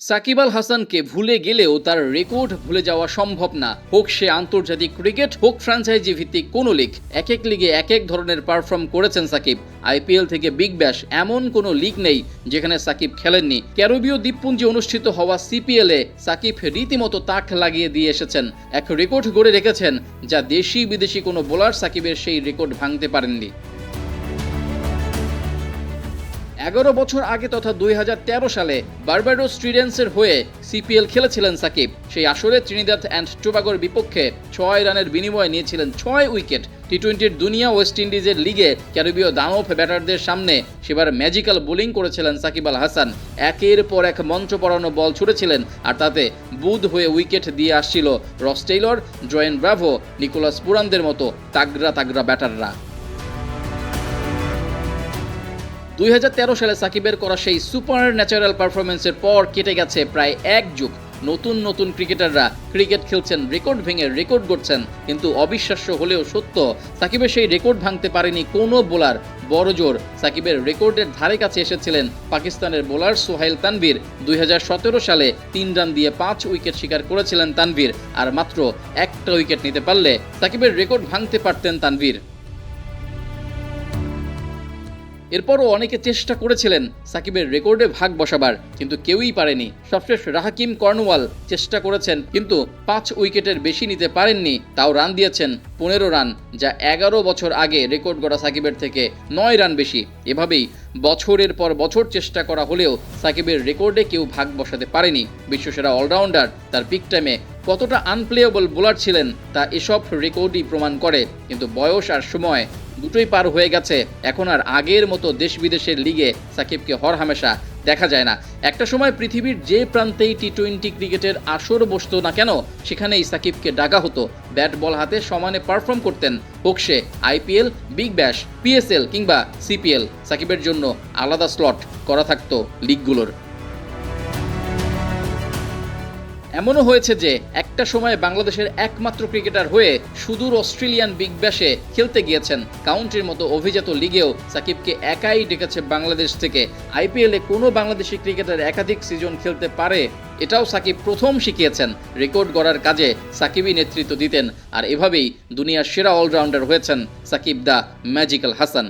সাকিব আল হাসানকে ভুলে গেলেও তার রেকর্ড ভুলে যাওয়া সম্ভব না। হোক সে আন্তর্জাতিক ক্রিকেট, হোক ফ্র্যাঞ্চাইজি ভিত্তিক কোনো লিগ, এক এক লিগে এক এক ধরনের পারফর্ম করেছেন সাকিব। আইপিএল থেকে বিগ ব্যাশ, এমন কোনো লিগ নেই যেখানে সাকিব খেলেননি। ক্যারিবীয় দ্বীপপুঞ্জে অনুষ্ঠিত হওয়া সিপিএলে সাকিব রীতিমতো তাক লাগিয়ে দিয়ে এসেছেন। এক রেকর্ড গড়ে রেখেছেন যা দেশি বিদেশি কোনো বোলার সাকিবের সেই রেকর্ড ভাঙতে পারেননি। 11 বছর আগে তথা 2013 সালে বার্বাডোস স্টুডেন্টসের হয়ে সিপিএল খেলেছিলেন সাকিব। সেই আসরে ত্রিনিদাদ অ্যান্ড টোবাগোর বিপক্ষে 6 রানের বিনিময়ে নিয়েছিলেন 6 উইকেট। টি-20-র দুনিয়া ওয়েস্ট ইন্ডিজের লিগে ক্যারিবীয় দানব ব্যাটারদের সামনে সেবার ম্যাজিক্যাল বোলিং করেছিলেন সাকিব আল হাসান। একের পর এক মঞ্চ পড়ানো বল ছুড়েছিলেন, আর তাতে বুঁদ হয়ে উইকেট দিয়ে আসছিল রস টেইলর, জয়েন ব্রাভো, নিকোলাস পুরানদের মতো তাগড়া তাগড়া ব্যাটাররা। 2013 সালে সাকিবের করা সেই সুপার ন্যাচারাল পারফরমেন্সের পর কেটে গেছে প্রায় এক যুগ। নতুন নতুন ক্রিকেটাররা ক্রিকেট খেলছেন, রেকর্ড ভেঙে রেকর্ড গড়ছেন, কিন্তু অবিশ্বাস্য হলেও সত্য, সাকিবের সেই রেকর্ড ভাঙতে পারেনি কোনো বোলার। বড়জোর সাকিবের রেকর্ডের ধারে কাছে এসেছিলেন পাকিস্তানের বোলার সোহাইল তানভীর। 2017 সালে 3 রান দিয়ে 5 উইকেট শিকার করেছিলেন তানভীর, আর মাত্র একটা উইকেট নিতে পারলে সাকিবের রেকর্ড ভাঙতে পারতেন তানভীর। এরপরও অনেকে চেষ্টা করেছিলেন সাকিবের রেকর্ডে ভাগ বসাবার, কিন্তু কেউই পারেনি। সবশেষ রাহাকিম কর্নওয়াল চেষ্টা করেছেন, কিন্তু 5 উইকেটের বেশি নিতে পারেননি। তাও রান দিয়েছেন 15 রান, যা 11 বছর আগে রেকর্ড গড়া সাকিবের থেকে 9 রান বেশি। এভাবেই বছরের পর বছর চেষ্টা করা হলেও সাকিবের রেকর্ডে কেউ ভাগ বসাতে পারেনি। বিশ্বসেরা অলরাউন্ডার তার পিক টাইমে কতটা আনপ্লেয়েবল বোলার ছিলেন তা এসব রেকর্ডই প্রমাণ করে। কিন্তু বয়স আর সময় দুটোই পার হয়ে গেছে। এখন আর আগের মতো দেশ বিদেশের লিগে সাকিবকে হরহামেশা দেখা যায় না। একটা সময় পৃথিবীর যে প্রান্তেই টি-20 ক্রিকেটের আসর বসতো না কেন, সেখানেই সাকিবকে ডাকা হতো। ব্যাট বল হাতে সমানে পারফর্ম করতেন। হোক সে আইপিএল, বিগ ব্যাশ, পিএসএল কিংবা সিপিএল, সাকিবের জন্য আলাদা স্লট করা থাকতো লিগগুলোর। এমনও হয়েছে যে একটা সময় বাংলাদেশের একমাত্র ক্রিকেটার হয়ে সুদূর অস্ট্রেলিয়ান বিগ ব্যাশে খেলতে গিয়েছেন। কাউন্টির মতো অভিজাত লিগেও সাকিবকে একাই ডেকেছে বাংলাদেশ থেকে। আইপিএলে কোনো বাংলাদেশি ক্রিকেটার একাধিক সিজন খেলতে পারে, এটাও সাকিব প্রথম শিখিয়েছেন। রেকর্ড গড়ার কাজে সাকিবই নেতৃত্ব দিতেন, আর এভাবেই দুনিয়ার সেরা অলরাউন্ডার হয়েছেন সাকিব দ্য ম্যাজিক্যাল হাসান।